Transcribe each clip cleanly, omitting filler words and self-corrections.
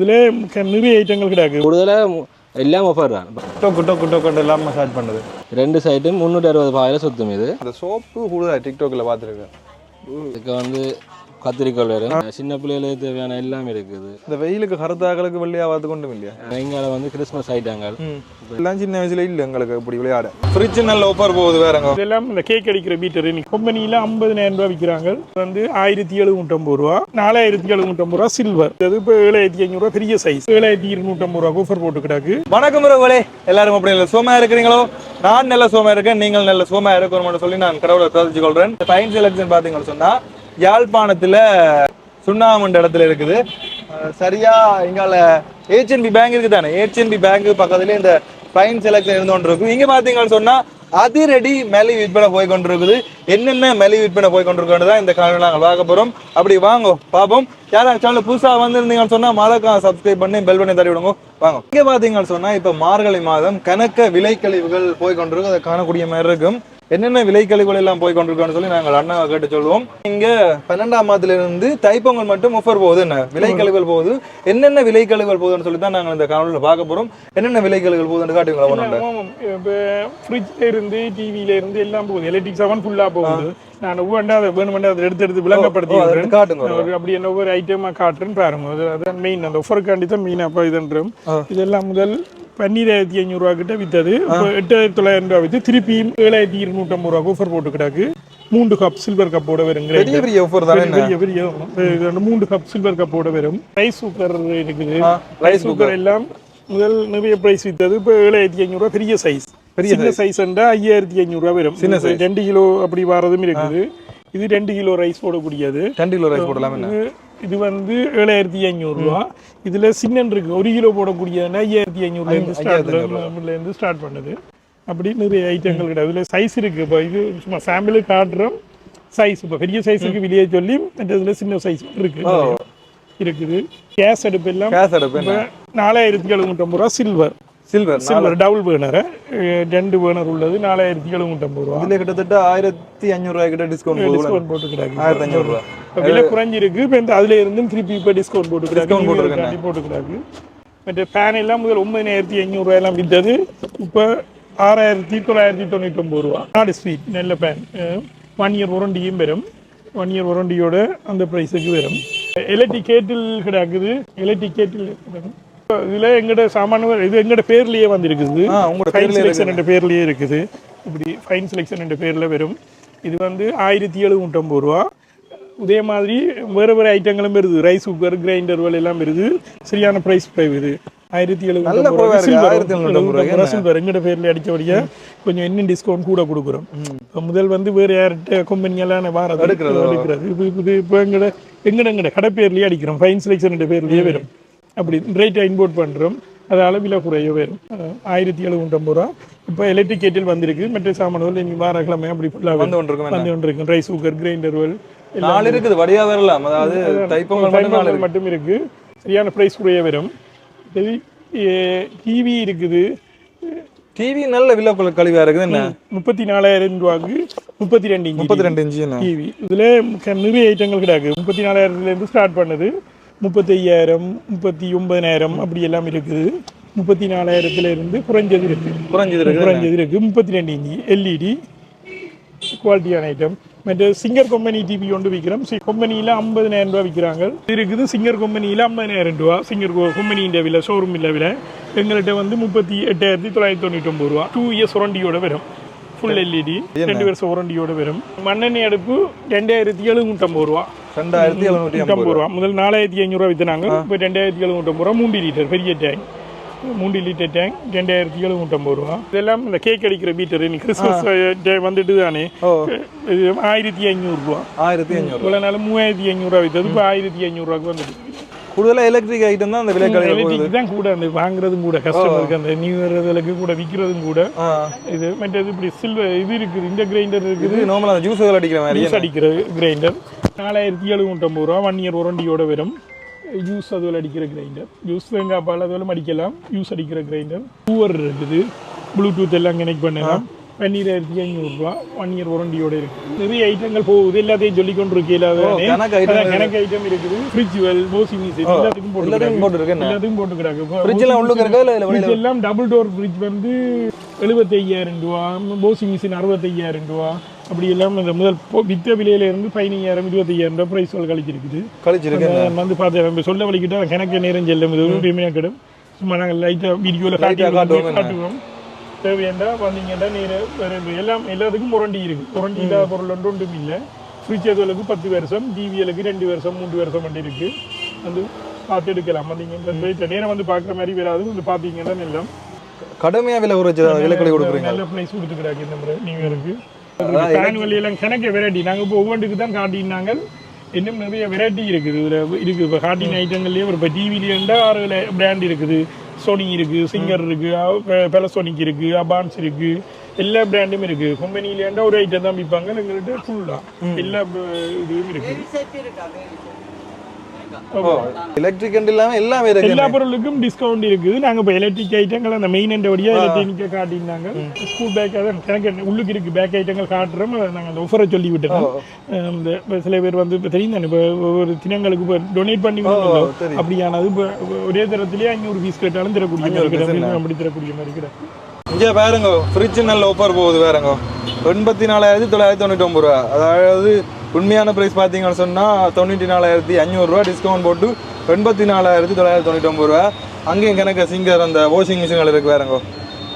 இதுல நிறைய ஐட்டங்கள் கிடையாது. கூடுதலாக எல்லாம் ஆஃபர் தான். டொக்கு எல்லாம் மசாஜ் பண்ணுது. 2 சைட்டும் 360 ரூபாயில சுத்தும். இது அந்த சோப்பு கூடுதலாக டிக்டாக்ல பார்த்துருக்கேன். இதுக்கு வந்து கத்திரிக்காய் வரும், சின்ன பிள்ளைகளுக்கு தேவையான எல்லாமே இருக்குது. இந்த வெயிலுக்கு கருத்தாக்களுக்கு வெள்ளையாவது கொண்டும் இல்லையா? எங்களை வந்து கிறிஸ்மஸ் ஐட்டங்கள் எல்லாம் சின்ன வயசுல இல்லை எங்களுக்கு இப்படி விளையாட. ஃப்ரிட்ஜ் நல்ல ஆஃபர் போகுது வேறங்க. இதெல்லாம் இந்த கேக் அடிக்கிற பீட்டர் கம்பெனியில 50,000 ரூபாய் விற்கிறாங்க. வந்து 1750 ரூபா, 4750 ரூபா சில்வர். இது இப்போ 7500 ரூபா பெரிய சைஸ், 7250 ரூபா ஆஃபர் போட்டு கிடாக்கு. வணக்கம் ரவலே, எல்லாரும் அப்படி இல்லை சோமா இருக்கிறீங்களோ? நான் நல்ல சோமா இருக்கேன், நீங்கள் நல்ல சோமா இருக்கணும்னு சொல்லி நான் கடவுளை பிரார்த்திச்சு கொள்றேன். ஃபைன் செலக்ஷன் பார்த்தீங்கன்னு சொன்னா யாழ்ப்பாணத்துல சுண்ணாமண்ட இடத்துல இருக்குது. சரியா இங்கால HNB பேங்க் இருக்கு தானே, HNB பேங்க் பக்கத்துல இந்த ஃபைன் செலக்ஷன் இருந்தோன்று இருக்கு. இங்க பாத்தீங்கன்னு சொன்னா அதிரடி மலை விற்பனை போய் கொண்டிருக்குது. என்னென்ன மலை விற்பனை போய் கொண்டிருக்கிறது தான் இந்த காலையில் நாங்கள் பார்க்க போறோம். அப்படி வாங்க பாப்போம். யாரும் சேனல் புதுசா வந்திருந்தீங்கன்னு சொன்னா மறக்காம சப்ஸ்கிரைப் பண்ணி பெல் பண்ணி தட்டி விடுங்க. வாங்க. இங்க பாத்தீங்கன்னு சொன்னா இப்ப மார்கழி மாதம் கணக்க விலைக்கழிவுகள் போய் கொண்டிருக்கும். அதை காணக்கூடிய மாதிரி இருக்கும். என்னென்ன விலைக்கழிவுகள் எல்லாம் போய் கொண்டிருக்கோன்னு சொல்லி நாங்கள் அண்ணாவை கேட்டு சொல்லுவோம். இங்க 12ஆம் மாதத்துல இருந்து தைப்பொங்கல் மட்டும் ஆஃபர் போகுது. என்ன விலைக்கழிவுகள் போகுது, என்னென்ன விலைக்கழிவுகள் போகுதுன்னு சொல்லி தான் நாங்கள் இந்த காணொலியில் பார்க்க போறோம். என்னென்ன விலைக்கழிவுகள் போகுதுன்னு காட்டுங்களா? இப்போ ஃப்ரிட்ஜ்ல இருந்து டிவில இருந்து எல்லாம் போகுது. எலக்ட்ரிக் சாமான் ஃபுல்லா போகுது. நான் வேணுமெண்டா அதை எடுத்து விளங்கப்படுத்தி காட்டுங்க. அப்படி என்ன ஒவ்வொரு ஐட்டமா காட்டுறேன்னு பாருங்க. அதான் மெயின், அந்த ஒஃபருக்காண்டி தான் மெயின். அப்போ இதுன்றோம். இதெல்லாம் முதல் 12,500 ரூபா கிட்ட வித்தது. 8,900 ரூபா வித்து திருப்பியும் 7,250 ரூபா ஆஃபர் போட்டு கிடாக்கு. 3 கப் சில்வர் கப்போட வரும். பெரிய ஆஃபர் தான். பெரிய 3 கப் சில்வர் கப்போட வரும். ரைஸ் குக்கர் இருக்குது. ரைஸ் குக்கர் எல்லாம் முதல் நிறைய பிரைஸ் வித்தது. இப்போ 7,500 ரூபா பெரிய சைஸ். சின்ன சைஸ் 5,500 ரூபா வரும். 2 கிலோ அப்படி வரதும் இருக்குது. இது 2 கிலோ ரைஸ் போடக்கூடியது. 2 கிலோ ரைஸ் போடலாம். இது வந்து 7,500 ரூபா. இதுல சின்னன் இருக்கு, 1 கிலோ போடக்கூடிய 5,500 இருந்து ஸ்டார்ட் பண்ணுது. அப்படி நிறைய ஐட்டங்கள் கிடையாது. இதுல சைஸ் இருக்கு. இப்போ இது சும்மா சாம்பிளுக்கு காட்டுறோம் சைஸ். இப்போ பெரிய சைஸுக்கு வெளியே சொல்லி இதுல சின்ன சைஸ் இருக்குது. கேஸ் அடுப்பு எல்லாம் 4,750 ரூபா silver. Silver double burner, 2 burner உள்ளது. 4,750 ரூபா. இதுல கிட்டத்தட்ட 1,500 ரூபாய் கிட்ட டிஸ்கவுண்ட் போட்டுக்கிறாங்க. 1,500 ரூபா விலை குறைஞ்சிருக்கு. இப்போ இந்த அதுல இருந்து திருப்பி இப்போ டிஸ்கவுண்ட் போட்டுக்கிறாங்க. மற்ற ஃபேன் எல்லாம் முதல் 9,500 ரூபாய் எல்லாம் வித்தது. இப்போ 6,999 ரூபா. 4 ஸ்பீட் நல்ல ஃபேன். 1 இயர் வாரண்டியும் வரும். 1 இயர் வாரண்டியோட அந்த ப்ரைஸுக்கு வரும். எலக்ட்ரிக் கேட்டில் கிடக்குது. எலக்ட்ரிக் கேட்டில் இதுல எங்கட சாமான இது எங்கட பேர்லயே வந்துருக்குது. ஃபைன் செலக்ஷன் என்ற பேர்லயே இருக்குது. இப்படி ஃபைன் செலக்ஷன் என்ற பேர்ல வரும். இது வந்து 1,750 ரூபா. இதே மாதிரி வேற வேற ஐட்டங்களும் வருது. ரைஸ் குக்கர், கிரைண்டர் எல்லாம் வருது. சரியான பிரைஸ் இது 1,750 ரூபா சில்வர். எங்கட பேர்ல அடிச்சபடியா கொஞ்சம் இன்னும் டிஸ்கவுண்ட் கூட கொடுக்குறோம். முதல் வந்து வேற யார்கிட்ட கம்பெனியெல்லாம் எடுக்கிறது. இப்போ எங்கட கடை பேர்லயே அடிக்கிறோம். ஃபைன் செலக்ஷன் என்ற பேர்லயே வரும். அப்படி ரேட்டை இம்போர்ட் பண்ணுறோம். அதனால விலை குறைய வரும். 1,750 ரூபா. இப்போ எலக்ட்ரிக் கேட்டில் வந்திருக்கு. மற்ற சாமான்கள் நீங்கள் வார கிழமை அப்படி ஃபுல்லாக வந்து கொண்டிருக்கும். ரைஸ் குக்கர், கிரைண்டர் எல்லாம் இருக்குது. வடியா வரலாம். அதாவது தைப்பொங்கல் மட்டும் இருக்கு. சரியான ப்ரைஸ் குறைய வரும். டிவி இருக்குது. டிவி நல்ல விலை கழிவாக இருக்குது. என்ன 34,000 ரூபாய்க்கு 32 இன்ச்சு டிவி. இதுல நிறைய ஐட்டங்கள் கிடையாது. 34,000 ஸ்டார்ட் பண்ணுது. 35,000, 39,000 அப்படி எல்லாம் இருக்குது. 34,000 இருந்து குறைஞ்சது இருக்கு. 32 இன்ச்சு எல்இடி குவாலிட்டியான ஐட்டம். மற்ற சிங்கர் கம்பெனி டிவி ஒன்று விற்கிறோம். கம்பெனியில் 50,000 ரூபா விற்கிறாங்க. இருக்குது சிங்கர் கம்பெனியில் 50,000 ரூபா. சிங்கர் கம்பெனியின் விலை, ஷோரூம் விலை. எங்கள்கிட்ட வந்து 38,999 ரூபா. 2 இயர்ஸ் வாரண்டியோட வரும். ஃபுல் எல்இடி 2 வருஷம் வாரண்டியோட வரும். மண்ணெண்ணெய் அடுப்பு 2,750 ரூபா. 2,750 ரூபா. முதல் 4,500 ரூபா வித்துனாங்க. இப்போ 2,750 ரூபா. 3 லிட்டர் பெரிய டேங்க், 3 லிட்டர் டேங்க் 2,750 ரூபா. இதெல்லாம் இந்த கேக் அடிக்கிற பீட்டர். கிறிஸ்மஸ் வந்துட்டு தானே. இது 1,500 ரூபா. 1,500 இவ்வளோ நாள் 3,500 ரூபா வித்தது. இப்போ 1,500 ரூபாய்க்கு வந்துட்டு. கூடுதலாக எலக்ட்ரிக் ஐட்டம் தான் அந்த விலை எலக்ட்ரிக் தான் கூட. அந்த வாங்குறதும் கூட கஸ்டமருக்கு, அந்த நியூ இயருக்கு கூட விற்கிறதும் கூட. இது மற்றது இப்படி சில்வர் இது இருக்குது. இந்த கிரைண்டர் இருக்குது. நார்மலாக ஜூஸ் அடிக்கிற மாதிரி ஜூஸ் அடிக்கிற கிரைண்டர் 4,750 ரூபா. 1 இயர் வாரண்டியோட வரும். ஜூஸ் அதுவில் அடிக்கிற கிரைண்டர். ஜூஸ் வெங்காய் பால் அதுவும் அடிக்கலாம். ஜூஸ் அடிக்கிற கிரைண்டர். கூவர் இருக்குது. ப்ளூடூத் எல்லாம் கனெக்ட் பண்ணலாம். 12,500 1 இயர் வாரண்டியோட இருக்குது. நிறைய ஐட்டங்கள் போகுது, எல்லாத்தையும் சொல்லி கொண்டு இருக்கல. கணக்கு ஐட்டம் இருக்குது, ஃப்ரிட்ஜுவல், வாஷிங் மிஷின் எல்லாத்துக்கும் போட்டு எல்லாம் டபுள் டோர் ஃப்ரிட்ஜ் வந்து 75,000 ரூபா, வாஷிங் மிஷின் 65,000 ரூபா, அப்படி எல்லாம் இந்த முதல் வித்த விலையில இருந்து 15,000 25,000 ரூபா பிரைஸ்கள் கழிச்சிருக்கு. வந்து பார்த்து சொல்ல வலிக்கிட்டா கணக்கு நேரம் செல்லும், இது பெருமையாக கிடும். சும்மா நாங்கள் லைட்டாக வீடியோவில் காட்டுவோம். தேவையாண்டா வந்தீங்கன்னா எல்லாம் எல்லாத்துக்கும் முரண்டி இருக்கு. முரண்டி இல்லாத பொருள் ஒன்றும் இல்லை. ஃப்ரிட்ஜ் எதுவலுக்கு 10 வருஷம், டிவிஎலுக்கு 2 வருஷம் 3 வருஷம் வண்டி இருக்கு. வந்து பார்த்து எடுக்கலாம். வந்தீங்க நேரம் வந்து பார்க்குற மாதிரி வராது. வந்து பார்த்தீங்கன்னா எல்லாம் கடுமையாக விலை கொடுக்குறீங்க. நல்ல பிரைஸ் கொடுத்துக்கிறாங்க இந்த முறை நியூ இயருக்கு. எல்லாம் கணக்கு வெரைட்டி நாங்கள் இப்போ ஒவ்வொன்றுக்கு தான் காட்டினாங்க. இன்னும் நிறைய வெரைட்டி இருக்குது இருக்குது. இப்போ காட்டின ஐட்டங்கள்லேயே இப்போ டிவிலேருந்தா 6 பிராண்ட் இருக்குது. சோனி இருக்குது, சிங்கர் இருக்குது, பெலசோனிக் இருக்குது, அபான்ஸ் இருக்குது, எல்லா பிராண்டும் இருக்குது. கம்பெனிலேருந்தா ஒரு ஐட்டம் தான் விற்பாங்க. எங்கள்கிட்ட ஃபுல்லாக எல்லா இதுவும் இருக்குது. எலக்ட்ரிக் இல்லாம எல்லாமே இருக்கு. எல்லா பொருளுக்கும் டிஸ்கவுண்ட் இருக்குது. நாங்கள் இப்போ எலக்ட்ரிக் ஐட்டங்கள் அந்த மெயின் எண்ட் வழியாக எலக்ட்ரிக்கை காட்டினாங்க. ஸ்கூல் பேக் அதான் எனக்கு உள்ளுக்கு இருக்குது. பேக் ஐட்டங்கள் காட்டுறோம். நாங்கள் அந்த ஆஃபரை சொல்லி விட்டுறோம். இந்த இப்போ சில பேர் வந்து இப்போ தெரியும் தானே, இப்போ ஒரு தினங்களுக்கு இப்போ டொனேட் பண்ணி அப்படியானது இப்போ ஒரே தரத்துலேயே 500 பீஸ் கேட்டாலும் தரக்கூடிய மாதிரி அப்படி தரக்கூடிய மாதிரி கிடையாது. இங்கே பாருங்க, ஃப்ரிட்ஜ் நல்ல ஆஃபர் போகுது. வேறங்க 84,999 ரூபா. அதாவது உண்மையான ப்ரைஸ் பார்த்தீங்கன்னு சொன்னால் 94,500 ரூபா டிஸ்கவுண்ட் போட்டு 84,999 ரூபா. அங்கேயும் கணக்கு சிங்கர் அந்த வாஷிங் மிஷின்கள் இருக்குது. வேறங்க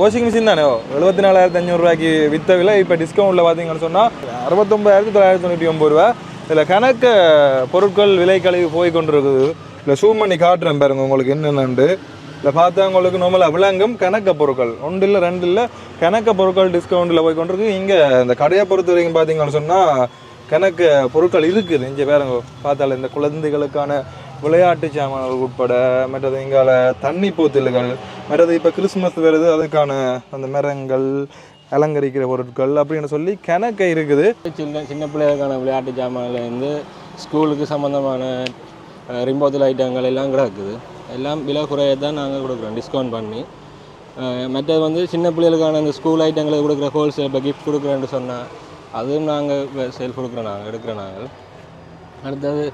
வாஷிங் மிஷின் தானே 74,500 ரூபாய்க்கு விற்ற விலை இப்போ டிஸ்கவுண்ட்டில் பார்த்தீங்கன்னு சொன்னால் 69,999 ரூபா. இதில் கணக்கு பொருட்கள் விலை கழிவு போய் கொண்டு இருக்குது. இல்லை ஜூம் பண்ணி காட்டுறேன் பாருங்க உங்களுக்கு என்னென்னு. இல்லை பார்த்தா உங்களுக்கு நார்மலாக விளங்கும். கணக்க பொருட்கள் 1 இல்லை 2 இல்லை கணக்க பொருட்கள் டிஸ்கவுண்ட்டில் போய் கொண்டிருக்கு. இங்கே இந்த கடையை பொறுத்த வரைக்கும் பார்த்தீங்கன்னு சொன்னால் கணக்கு பொருட்கள் இருக்குது. இங்கே பாருங்க பார்த்தால இந்த குழந்தைகளுக்கான விளையாட்டு சாமான்கள் உட்பட, மற்றது இங்கால தண்ணி பூத்தில்கள், மற்றது இப்போ கிறிஸ்மஸ் வருது அதுக்கான அந்த மரங்கள், அலங்கரிக்கிற பொருட்கள் அப்படின்னு சொல்லி கணக்கு இருக்குது. சின்ன பிள்ளைகளுக்கான விளையாட்டு சாமான்லேருந்து ஸ்கூலுக்கு சம்மந்தமான ரிமோட் ஐட்டங்கள் எல்லாம் கிடக்குது. எல்லாம் விலை குறைய தான் நாங்கள் கொடுக்குறோம் டிஸ்கவுண்ட் பண்ணி. மற்றது வந்து சின்ன பிள்ளைகளுக்கான அந்த ஸ்கூல் ஐட்டங்களுக்கு கொடுக்குற ஹோல்சேல் இப்போ கிஃப்ட் கொடுக்குறேன்னு சொன்னால் அதுவும் நாங்கள் சேல் கொடுக்குறோம், நாங்கள் எடுக்கிறோம் நாங்கள். அடுத்தது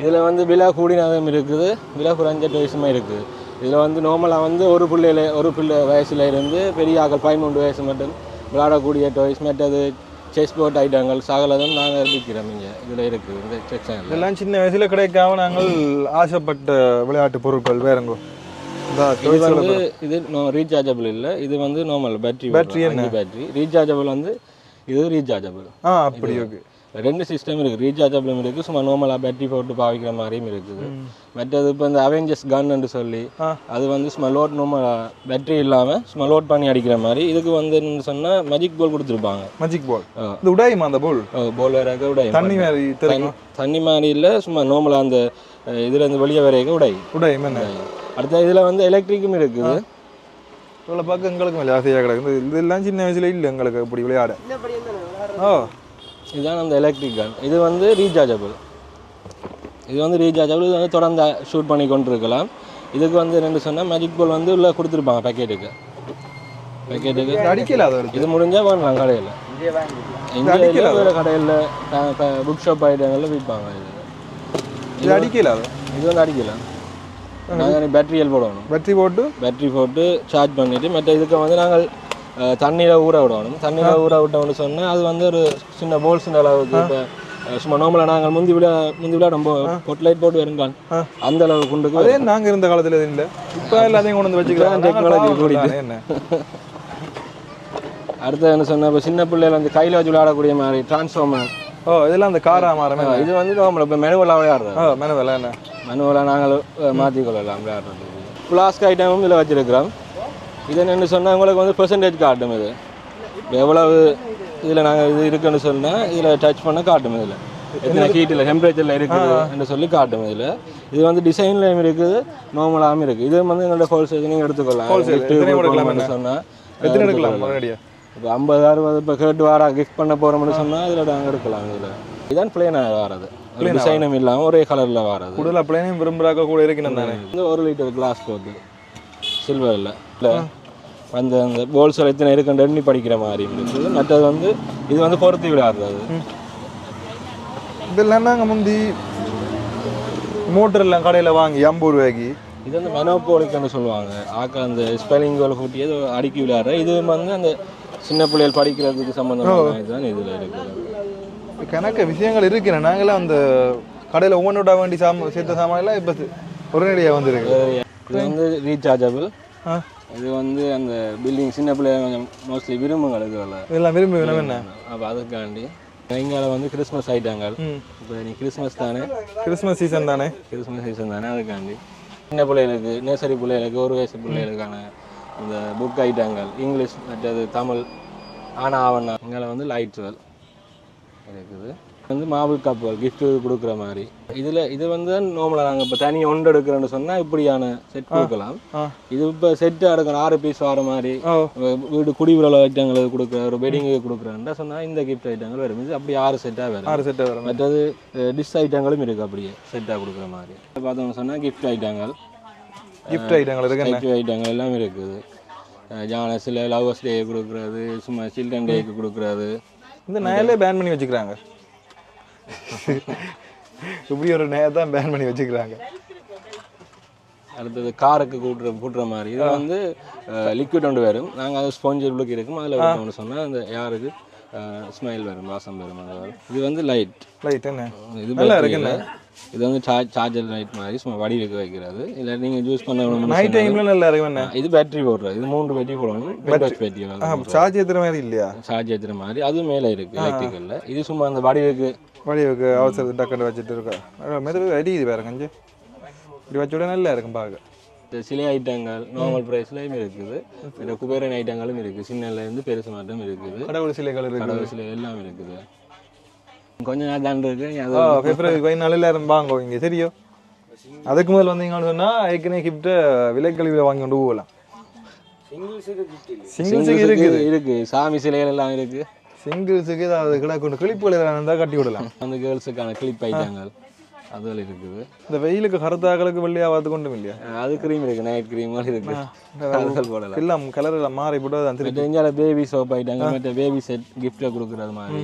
இதில் வந்து விலை கூடினதும் இருக்குது, விலை குறைஞ்ச டொய்ஸுமே இருக்குது. இதில் வந்து நார்மலாக வந்து ஒரு பிள்ளை வயசுல இருந்து பெரிய ஆக்கள் 13 வயசு மட்டும் விளையாடக்கூடிய டொய்ஸ், மற்றது செஸ் போர்ட் ஐட்டங்கள் சகலதும் நாங்கள் விற்கிறோம். இங்கே இதில் இருக்குது இந்த செக்ஷன். இதெல்லாம் சின்ன வயசில் கிடைக்காம நாங்கள் ஆசைப்பட்ட விளையாட்டு பொருட்கள். வேறங்கோ இது வந்து இது ரீசார்ஜபிள் இல்லை, இது வந்து நார்மல் பேட்டரி ரீசார்ஜபிள் வந்து இது ரீசார்ஜபிள். அப்படி ஓகே. 2 சிஸ்டம் இருக்குது. ரீசார்ஜபிளும் இருக்குது, சும்மா நார்மலாக பேட்டரி போட்டு பாவிக்கிற மாதிரியும் இருக்குது. மற்றது இப்போ இந்த அவெஞ்சர்ஸ் கன்னு சொல்லி அது வந்து சும்மா லோட் நார்மலாக பேட்டரி இல்லாமல் சும்மா லோட் பண்ணி அடிக்கிற மாதிரி. இதுக்கு வந்து சொன்னால் மேஜிக் பால் கொடுத்துருப்பாங்க. மேஜிக் பால் இது உடையுமா? அந்த பால் வேற உடையும். தண்ணி மாதிரி இல்லை, சும்மா நார்மலாக அந்த இதுலேருந்து வெளியே வரைக்கும் உடையும். அடுத்த இதில் வந்து எலக்ட்ரிக்கும் இருக்குது. இவ்வளோ பார்க்க எங்களுக்கு மேலே ஆசையாக கிடக்குது. இதெல்லாம் சின்ன வயசுல இல்லை எங்களுக்கு இப்படி விளையாட. இதுதான் அந்த எலக்ட்ரிக் கன். இது வந்து ரீசார்ஜபிள். இது வந்து தொடர்ந்து ஷூட் பண்ணி கொண்டு இருக்கலாம். இதுக்கு வந்து ரெண்டு சொன்னால் மேஜிக் பால் வந்து உள்ள கொடுத்துருப்பாங்க பேக்கெட்டுக்கு. அடிக்கல. இது முடிஞ்சால் வாங்கலாம் கடையில். இங்கே வேறு கடையில் புக் ஷாப் ஐட்டங்களில் விற்பாங்க. இது அடிக்கல. இது வந்து அடிக்கலாம். நாங்கள் பேட்டரியல் போடணும். பேட்டரி போட்டு சார்ஜ் பண்ணிவிட்டு மற்ற இதுக்கு வந்து நாங்கள் தண்ணியில் ஊற விடணும். தண்ணியில் ஊற விட்டோம்னு சொன்னால் அது வந்து ஒரு சின்ன போல்ஸுன்ற அளவுக்கு. இப்போ சும்மா நார்மலாக நாங்கள் முந்தி விட ரொம்ப பொட்லைட் போட்டு வருங்க அந்த அளவுக்கு கொண்டு. அதே நாங்கள் இருந்த காலத்தில் இல்லை, இப்போ எல்லாத்தையும் கொண்டு வந்து வச்சுக்கலாம். டெக்னாலஜி கூடிட்டு. என்ன அடுத்து என்ன சொன்னால் இப்போ சின்ன பிள்ளைகள் வந்து கையில் வச்சு விளையாடக்கூடிய மாதிரி டிரான்ஸ்ஃபார்மர். இதெல்லாம் அந்த காரா மாறமே. இது வந்து நார்மல் இப்போ மெனுவலாக விளையாடுறோம். மெனுவலாக நாங்கள் மாற்றிக்கொள்ளலாம் விளையாடுறது. ஃப்ளாஸ்க் ஐட்டமும் இதில் வச்சுருக்கிறோம். இது என்னென்னு சொன்னால் உங்களுக்கு வந்து பெர்சன்டேஜ் காட்டும். இது எவ்வளவு இதில் நாங்கள் இது இருக்குன்னு சொன்னால் இதில் டச் பண்ண காட்டும். இதில் எத்தனை ஹீட்டில் டெம்பரேச்சரில் இருக்குது என்று சொல்லி காட்டும். இதில் இது வந்து டிசைன்லையும் இருக்குது, நார்மலாகவும் இருக்குது. இது வந்து எங்களோட ஹோல்சேல் நீங்கள் எடுத்துக்கொள்ளலாம். சொன்னால் இப்போ 50-60 இப்போ கேட்டு வாரா கிஃப்ட் பண்ண போகிறோம்னு சொன்னால் இதில் நாங்கள் எடுக்கலாம். இதில் இதுதான் பிளேனாக வர்றது, டிசைனும் இல்லாமல் ஒரே கலரில் வர்றது. கூடுதலாக பிளேனையும் விரும்புகிறாக்க கூட இருக்கணும் தானே. இந்த 1 லிட்டர் கிளாஸ் போட்டு சில்வரில் இல்லை அந்த அந்த போல்ஸ் எத்தனை இருக்குன்னு எண்ணி படிக்கிற மாதிரி இருக்குது. மற்றது வந்து இது வந்து பொருத்தி விளையாடுறது. இதெல்லாம் நாங்கள் முந்தி மோட்டர் எல்லாம் கடையில் வாங்கி 50 ரூபாய்க்கு. இது வந்து மெனோபோலிக்னு சொல்லுவாங்க. ஆக்கள் அந்த ஸ்பெல்லிங் கோல் கூட்டி ஏதோ அடுக்கி விளையாடுற. இது வந்து அந்த சின்ன பிள்ளைகள் படிக்கிறதுக்கு சம்மந்தமான இதுதான் இதில் இருக்குது. கணக்கு விஷயங்கள் இருக்கிறேன். நாங்களாம் அந்த கடையில் ஒவ்வொன்றோட வேண்டி சேர்த்த சாமான்லாம் இப்போ உடனடியாக வந்துருக்கு. இது வந்து ரீசார்ஜபிள். இது வந்து அந்த பில்டிங் சின்ன பிள்ளைங்க கொஞ்சம் மோஸ்ட்லி விரும்புங்க இதுவில் இதெல்லாம் விரும்பி வேணும் என்ன. அப்போ அதுக்காண்டி இங்கே வந்து கிறிஸ்மஸ் ஐட்டங்கள். இப்போ நீ கிறிஸ்மஸ் தானே, கிறிஸ்மஸ் சீசன் தானே, கிறிஸ்மஸ் சீசன் தானே, அதுக்காண்டி சின்ன பிள்ளைகளுக்கு நர்சரி பிள்ளைகளுக்கு 1 வயசு பிள்ளைகளுக்கான இந்த புக் ஐட்டங்கள் இங்கிலீஷ் மற்றது தமிழ் ஆவணா. இங்கே வந்து லைட்ஸ்வெல் இருக்குது. வந்து மாபிள் கப்புகள் கிஃப்ட் கொடுக்குற மாதிரி. இது வந்து நார்மலாக நாங்கள் இப்போ தனியாக ஒன்று எடுக்கிறோன்னு சொன்னால் இப்படியான செட் கொடுக்கலாம். இது இப்போ செட்டாக எடுக்கணும் 6 பீஸ் வர மாதிரி வீடு குடிவிழா ஐட்டங்களுக்கு கொடுக்குற ஒரு வெட்டிங்கு கொடுக்குறேன்னா சொன்னால் இந்த கிஃப்ட் ஐட்டங்கள் வரும். இது அப்படி 6 செட்டாக வரும். 6 செட்டாக வரும். மற்றது டிஷ் ஐட்டங்களும் இருக்குது அப்படியே செட்டாக கொடுக்குற மாதிரி. பார்த்தோம்னு சொன்னால் கிஃப்ட் ஐட்டங்கள் ஐட்டங்கள் எல்லாம் இருக்குது. ஜானஸில் லவர்ஸ் டே கொடுக்குறது, சும்மா சில்ட்ரன் டேக்கு கொடுக்குறது. இந்த நயலே பேன் பண்ணி வச்சுக்கிறாங்க. இப்படி ஒரு நேரம் தான் பேன் பண்ணி வச்சுக்கிறாங்க. அடுத்தது காருக்கு கூட்டுற மாதிரி. இது வந்து லிக்விட் ஒன்று வரும். நாங்கள் அது ஸ்பாஞ்சு உள்ளுக்கு இருக்கும். அதில் ஒன்று சொன்னால் அந்த யாருக்கு ஸ்மைல் வரும், வாசம் வரும். அது வரும். இது வந்து லைட் என்ன இது நல்லா இருக்குல்ல. இது வந்து சார்ஜர் லைட் மாதிரி சும்மா வடி வைக்கிறது. இல்லை நீங்கள் யூஸ் பண்ண நைட் டைமில் நல்லா இருக்கும். இது பேட்டரி போடுறது. இது 3 பேட்டரி போடணும். பேட்டரி சார்ஜ் ஏற்றுற மாதிரி இல்லையா? சார்ஜ் ஏற்றுற மாதிரி அது மேலே இருக்குது எலக்ட்ரிக்கலில். இது சும்மா அந்த வடிவுக்கு அவசரத்து டக்குன்னு வச்சுட்டு இருக்கா மெதுவாக அடிக்குது வேறு கஞ்சி. இப்படி வச்சோட நல்லா இருக்கும் பார்க்க. சிலை ஐட்டங்கள் நார்மல் ப்ரைஸ்லையும் இருக்குது. இந்த குபேரன் ஐட்டங்களும் இருக்குது. சின்னலேருந்து பெருசு மட்டும் இருக்குது. கடவுள் சிலைகள் இருக்குது. கடவுள் சிலை எல்லாம் இருக்குது. கொஞ்சம் நாள் தான் இருக்கு. பிப்ரவரி 14 வாங்க இங்கே சரியோ. அதுக்கு முதல் வந்தீங்கன்னு சொன்னால் ஏற்கனவே கிஃப்ட்டை விலைக்கழிவில் வாங்கி கொண்டு போகலாம். சிங்கிள்ஸுக்கு இருக்குது. சாமி சிலைகள் எல்லாம் இருக்குது. சிங்கிள்ஸுக்கு ஏதாவது கிடக்கு கிளிப்புகள் இருந்தால் கட்டி விடலாம். அந்த கேர்ள்ஸுக்கான கிளிப் ஐட்டங்கள் அதுகள் இருக்குது. இந்த வெயிலுக்கு கருத்தாக்களுக்கு வெள்ளையாவது கொண்டும் இல்லையா? அது க்ரீம் இருக்குது. நைட் க்ரீம் இருக்குது. அதுகள் போடலாம். எல்லாம் கலர் எல்லாம் மாறி போட்டு அந்த தெரிஞ்சால பேபி சோப் ஐட்டங்கள் மற்ற பேபி செட் கிஃப்ட்டை கொடுக்குறது மாதிரி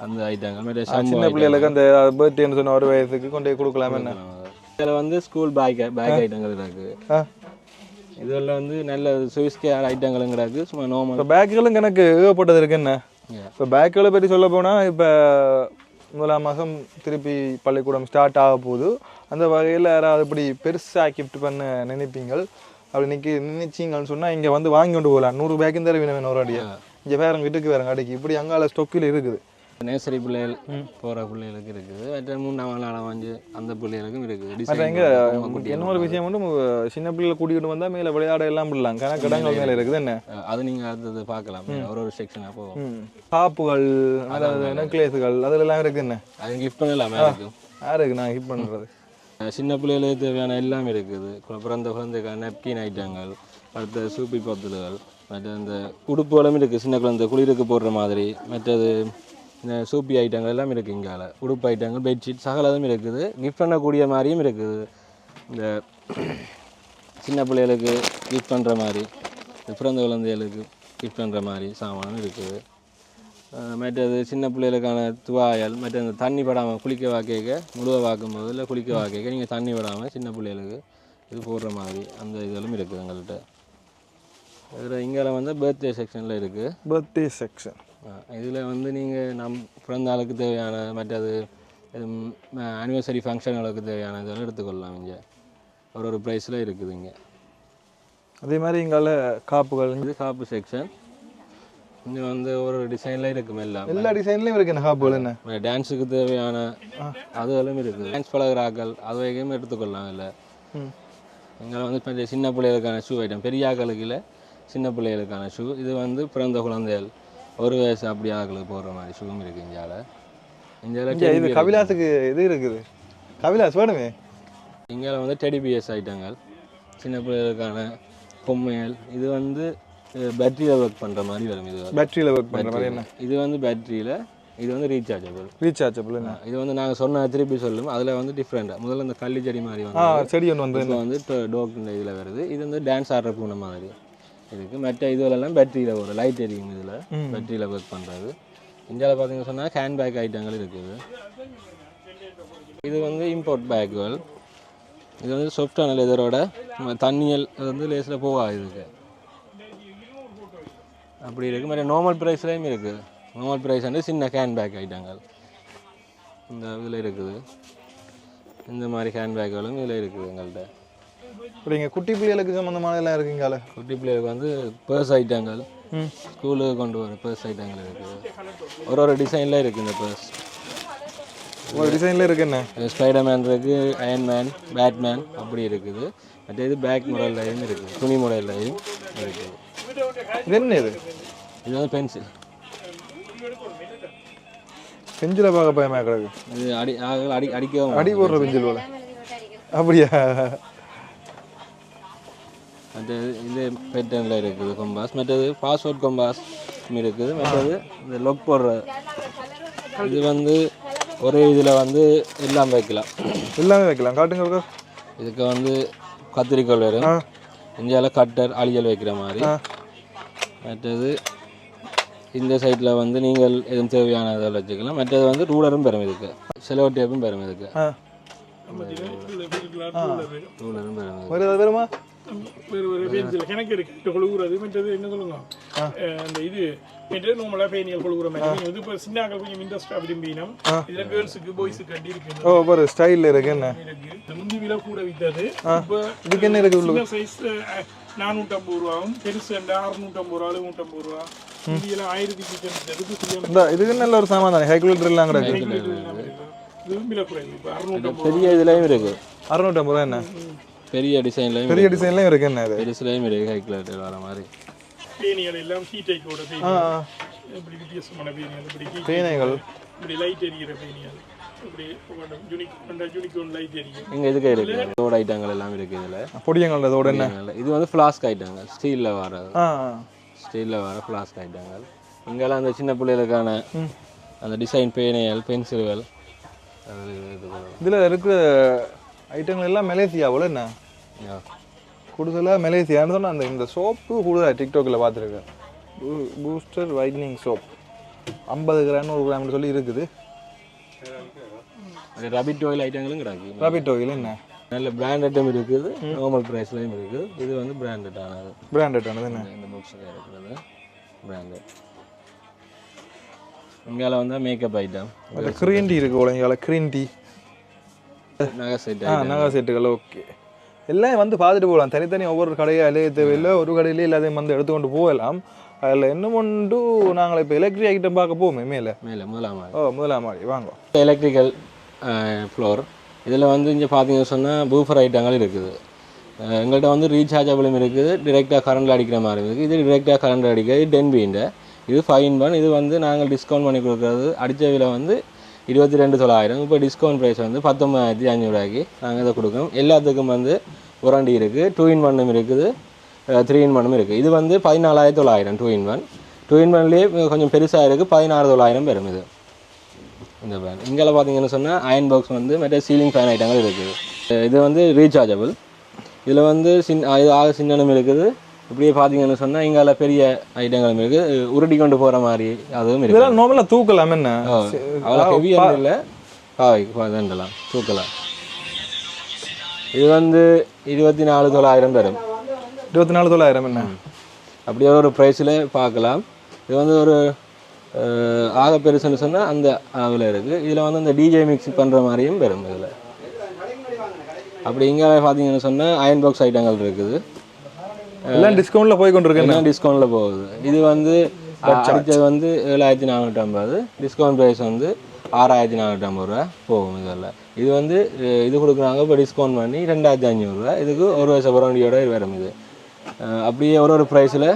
அந்த ஐட்டங்கள் மற்ற சின்ன பிள்ளைகளுக்கு அந்த பர்த்டேன்னு சொன்ன 1 வயசுக்கு கொண்டு போய் கொடுக்கலாம். என்ன இதில் வந்து ஸ்கூல் பேக் ஐட்டங்கள் இருக்குது. இதெல்லாம் வந்து நல்ல சுவிஸ் கேர் ஐட்டங்களும் கிடக்கு. சும்மா நார்மல் பேக்குகளும் எனக்கு ஏகப்பட்டது இருக்கு. என்ன இப்போ பேக்குகளை பற்றி சொல்ல போனால் இப்போ 1ஆம் மாதம் திருப்பி பள்ளிக்கூடம் ஸ்டார்ட் ஆக போகுது. அந்த வகையில் யாராவது இப்படி பெருசாக கிஃப்ட் பண்ண நினைப்பீங்கள் அப்படி நினைச்சிங்கன்னு சொன்னால் இங்கே வந்து வாங்கி கொண்டு போகலாம். 100 பேக்கும் தர வேணும் ஒரு அடியா. இங்கே வேறு வீட்டுக்கு வேறு கடைக்கு இப்படி அங்கால ஸ்டொக்கில் இருக்குது. நேசரி பிள்ளைகள் போகிற பிள்ளைகளுக்கு இருக்குது. மற்ற 3ஆம் 4ஆம் 5 அந்த பிள்ளைகளுக்கும் இருக்குது. இங்கே இன்னொரு விஷயம் மட்டும் சின்ன பிள்ளைகளை கூட்டிகிட்டு வந்தால் மேலே விளையாட எல்லாம் விடலாம். கணக்கடங்கள் மேலே இருக்குது. என்ன அது நீங்கள் அடுத்தது பார்க்கலாம். ஒரு செக்ஷனாக போகும். காப்புகள் அதாவது நெக்லேஸுகள் அதெல்லாம் இருக்குது. என்ன அது கிஃப்ட் பண்ணலாமே இருக்கும். யாருக்கு நான் கிஃப்ட் பண்ணுறது? சின்ன பிள்ளைகளுக்கு தேவையான எல்லாம் இருக்குது. குழந்தைக்கான நெப்கின் ஐட்டங்கள், அடுத்த சூப்பி பொத்தல்கள், மற்ற இந்த உடுப்புகளும் இருக்குது. சின்ன குழந்தை குளிருக்கு போடுற மாதிரி. மற்றது இந்த சூப்பி ஐட்டங்கள் எல்லாம் இருக்குது. இங்கால உடுப்பு ஐட்டங்கள், பெட்ஷீட் சகலதும் இருக்குது. கிஃப்ட் பண்ணக்கூடிய மாதிரியும் இருக்குது. இந்த சின்ன பிள்ளைகளுக்கு கிஃப்ட் பண்ணுற மாதிரி, பிறந்த குழந்தைகளுக்கு கிஃப்ட் பண்ணுற மாதிரி சாமானும் இருக்குது. மற்றது சின்ன பிள்ளைகளுக்கான துவாயல், மற்ற இந்த தண்ணி படாமல் குளிக்க வாக்கைக்க முழுவை வாக்கும்போது இல்லை குளிக்க வாக்கைக்க நீங்கள் தண்ணி படாமல் சின்ன பிள்ளைகளுக்கு இது போடுற மாதிரி அந்த இதெல்லாம் இருக்குது எங்கள்கிட்ட. இதில் இங்கே வந்து பர்த்டே செக்ஷனில் இருக்குது. பர்த்டே செக்ஷன் இதில் வந்து நீங்கள் பிறந்த நாளுக்கு தேவையான மற்றது ஆனிவர்சரி ஃபங்க்ஷன்களுக்கு தேவையான இதெல்லாம் எடுத்துக்கொள்ளலாம். இங்கே ஒரு ப்ரைஸில் இருக்குது. இங்கே அதே மாதிரி இங்கால காப்புகள், இது காப்பு செக்ஷன். இங்கே வந்து ஒரு டிசைனில் இருக்குது. எல்லா டிசைன்லையும் இருக்குது. காப்புகள் என்ன டான்ஸுக்கு தேவையான அதுகளும் இருக்குது. டான்ஸ் பழகிறாக்கள் அது வரைக்கும் எடுத்துக்கொள்ளலாம். இல்லை இங்கே வந்து இப்போ சின்ன பிள்ளைகளுக்கான ஷூ ஐட்டம், பெரிய ஆக்களுக்கு இல்லை சின்ன பிள்ளைகளுக்கான ஷூ. இது வந்து பிறந்த குழந்தைகள் 1 வயசு அப்படி ஆக்களுக்கு போடுற மாதிரி ஷூவும் இருக்குது. இந்தியாவில் இது கவிலாஸுக்கு இது இருக்குது. கவிலாஸ் வேணுமே. இங்கே வந்து டெடிபிஎஸ் ஐட்டங்கள், சின்ன பிள்ளைகளுக்கான பொம்மைகள். இது வந்து பேட்டரியில் ஒர்க் பண்ணுற மாதிரி வரும். இது பேட்டரியில் ஒர்க் பண்ணுற மாதிரி. என்ன இது வந்து பேட்டரியில், இது வந்து ரீசார்ஜபிள். இது வந்து நாங்கள் சொன்ன திருப்பி சொல்லும். அதில் வந்து டிஃப்ரெண்ட்டாக முதல்ல இந்த கள்ளி செடி மாதிரி வந்து செடி ஒன்று வந்து இப்போ வந்து டோக் இதில் வருது. இது வந்து டான்ஸ் ஆடுற பூனை மாதிரி. இருக்குது. மற்ற இதுலெல்லாம் பேட்டரியில் ஒரு லைட் எரியும், இதில் பேட்டரியில் ஒர்க் பண்ணுறது. இந்தியாவில் பார்த்தீங்கன்னு சொன்னால் ஹேண்ட் பேக் ஐட்டங்கள் இருக்குது. இது வந்து இம்போர்ட் பேக்குகள். இது வந்து சாஃப்டான லெதரோட தண்ணியல் வந்து லேஸில் போகாது இதுக்கு. அப்படி இருக்குது. மற்ற நார்மல் ப்ரைஸ்லேயும் இருக்குது. நார்மல் ப்ரைஸ் வந்து சின்ன ஹேண்ட் பேக் ஐட்டங்கள் இந்த இதில் இருக்குது. இந்த மாதிரி ஹேண்ட் பேக்குகளும் இதில் இருக்குது எங்கள்கிட்ட. இப்போ நீங்கள் குட்டி பிள்ளைகளுக்கு சம்மந்தமான எல்லாம் இருக்குங்களா? குட்டி பிள்ளைகளுக்கு வந்து பர்ஸ் ஐட்டங்கள், ஸ்கூலுக்கு கொண்டு வர பர்ஸ் ஐட்டங்கள் இருக்குது. ஒரு டிசைனில் இருக்குது இந்த பர்ஸ். ஒரு டிசைனில் இருக்கு என்ன? ஸ்பைடர்மேன் இருக்குது, அயன்மேன், பேட்மேன் அப்படி இருக்குது. மற்ற இது பேக் மாடல்லையும் இருக்குது, துணி மாடல்லையும் இருக்குது. இது என்ன இது? இது வந்து பென்சில். பெஞ்சில் பார்க்க பயமாக கிடக்கு. இது அடிக்கவும் அடி போடுற பெஞ்சில் போல. அப்படியா? மற்ற இது பேட்டர்னில் இருக்குது கொம்பாஸ். மற்றது பாஸ்வேர்ட் கொம்பாஸ் இருக்குது. மற்றது இந்த லொக் போடுற இது வந்து ஒரே இதில் வந்து எல்லாம் வைக்கலாம். எல்லாமே வைக்கலாம். காட்டுங்க. இதுக்கு வந்து கத்திரிக்கோள் வரும். இந்தியாவில் கட்டர் அழியல் வைக்கிற மாதிரி. மற்றது இந்த சைடில் வந்து நீங்கள் எதுவும் தேவையான இதில் வச்சுக்கலாம். மற்றது வந்து ரூலரும் பெறும் இதுக்கு, செலோ டேப்பும் பெறும் இதுக்கு. ரூலரும் பெறும். வருமா? கணக்கு இருக்கு கொழுகுறது. மற்றது என்ன சொல்லுங்க, அந்த இது நார்மலாக பேனியல் கொழுகுற மாதிரி. இது இப்போ சின்னாக்கள் கொஞ்சம் இன்ட்ரெஸ்டாக விரும்பினோம். இதில் கேர்ள்ஸுக்கு பாய்ஸுக்கு கட்டி இருக்கு. ஓ, ஒரு ஸ்டைலில் இருக்கு. என்ன முந்தி விலை கூட விற்றது. இப்போ இதுக்கு என்ன இருக்கு? சைஸ் 450 ரூபாவும், பெருசு 650 ரூபா, 750 ரூபா. இதெல்லாம் 1000 இதுக்கு நல்ல ஒரு சாமான் தானே. ஹைகுலேட்டர் எல்லாம் கிடக்கு. பெரிய இதுலையும் இருக்கு. 650 ரூபா. என்ன பெரிய டிசைன்லையும் இருக்கு. என்ன இது? பெருசுலையும் இருக்கு, ஹைகுலேட்டர் வர மாதிரி. பேனிகள் எல்லாம் ஹீட்டைக்கோட இப்படி வித்தியாசமான பேனிகள். இப்படி பேனைகள், இப்படி லைட் எரிகிற பேனிகள். இப்படி யூனிகார்ன் லைட் எரியும். இங்கே இதுக்கு இருக்கு தோடு ஐட்டங்கள் எல்லாம் இருக்கு. இதில் பொடியங்கள் அதோட என்ன? இது வந்து ஃப்ளாஸ்க் ஐட்டங்கள், ஸ்டீலில் வர ஃப்ளாஸ்க் ஐட்டங்கள். இங்கெல்லாம் அந்த சின்ன பிள்ளைகளுக்கான அந்த டிசைன் பேனைகள், பென்சில்கள். இதில் இருக்கிற ஐட்டங்கள் எல்லாம் மலேசியாவில். என்ன கூடுதலாக மலேசியான்னு சொன்னால் அந்த இந்த சோப்பு கூடுதலாக டிக்டாக்கில் பார்த்துருக்கேன். பூஸ்டர் வைட்னிங் சோப் 50 கிராம் 100 கிராம்னு சொல்லி இருக்குது. ரபிட் ஆயில் ஐட்டங்களும் கிடக்கு. ரபிட் ஆயில் என்ன நல்ல பிராண்டட்டும் இருக்குது, நார்மல் ப்ரைஸ்லையும் இருக்குது. இது வந்து பிராண்டடானது. என்ன இந்த புக்ஸில் இருக்கிறது பிராண்டட். இங்கால வந்து மேக்கப் ஐட்டம், க்ரீன் டீ இருக்குது. இங்கால க்ரீன் டீ, நகை செட், நகை செட்டுகள். ஓகே, எல்லாம் வந்து பார்த்துட்டு போகலாம். தனித்தனி ஒவ்வொரு கடையாக அலைய தேவையில்லை. ஒரு கடையிலே எல்லாத்தையும் வந்து எடுத்துக்கொண்டு போகலாம். அதில் இன்னும் ஒன்று நாங்கள் இப்போ எலக்ட்ரிக் ஐட்டம் பார்க்க போவோமே மேலே முதலாம் மாடி. முதலாம் மாடி வாங்க. Electrical floor. இதில் வந்து இங்கே பார்த்தீங்கன்னு சொன்னால் பூஃபர் ஐட்டங்கள் இருக்குது. எங்கள்கிட்ட வந்து ரீசார்ஜபிளும் இருக்குது, டிரெக்டாக கரண்டில் அடிக்கிற மாதிரி இருக்குது. இது டிரெக்டாக கரண்ட் அடிக்கிறது 10 இது 5 இது வந்து நாங்கள் டிஸ்கவுண்ட் பண்ணி கொடுக்குறது. அடித்த விலை வந்து 22,900. இப்போ டிஸ்கவுண்ட் ப்ரைஸ் வந்து 19,500 நாங்கள் இதை கொடுக்குறோம். எல்லாத்துக்கும் வந்து வாரண்டி இருக்குது. 2-in-1 இருக்குது, 3-in-1 இருக்குது. இது வந்து 14,900 2-in-1. 2-in-1லேயே கொஞ்சம் பெருசாக இருக்குது, 16,900 பெறும் இது இந்த பேண்ட். இங்கெல்லாம் பார்த்தீங்கன்னு சொன்னால் அயன் பாக்ஸ் வந்து மற்ற சீலிங் ஃபேன் ஐட்டங்கள் இருக்குது. இது வந்து ரீசார்ஜபிள். இதில் வந்து இது ஆக சின்னனும் இருக்குது. இப்படியே பார்த்தீங்கன்னு சொன்னால் இங்கால பெரிய ஐட்டங்களும் இருக்குது, உருட்டி கொண்டு போகிற மாதிரி அதுவும் இருக்குது. இதெல்லாம் நார்மலாக தூக்கலாம். என்ன அவ்வளோ ஹெவியாக இல்லை, இதெல்லாம் தூக்கலாம். இது வந்து 24,900 பெறும். 24,900 என்ன அப்படியே ஒரு ப்ரைஸில் பார்க்கலாம். இது வந்து ஒரு ஆக பெருசுன்னு சொன்னால் அந்த அளவில் இருக்குது. இதில் வந்து அந்த டிஜே மிக்ஸ் பண்ணுற மாதிரியும் பெறும். இதில் அப்படி இங்கே பார்த்தீங்கன்னு சொன்னால் அயன் பாக்ஸ் ஐட்டங்கள் இருக்குது. எல்லாம் டிஸ்கவுண்ட்டில் போய் கொண்டு இருக்கு. எல்லாம் டிஸ்கவுண்ட்டில் போகுது. இது வந்து அடித்தது வந்து 7,450. டிஸ்கவுண்ட் ப்ரைஸ் வந்து 6,450 ரூபா போகும். இதெல்லாம் இது வந்து இது கொடுக்குறாங்க. இப்போ டிஸ்கவுண்ட் பண்ணி 2,500 இதுக்கு ஒரு வருஷம் வாரண்டியோட வரும். இது அப்படியே ஒரு ப்ரைஸில்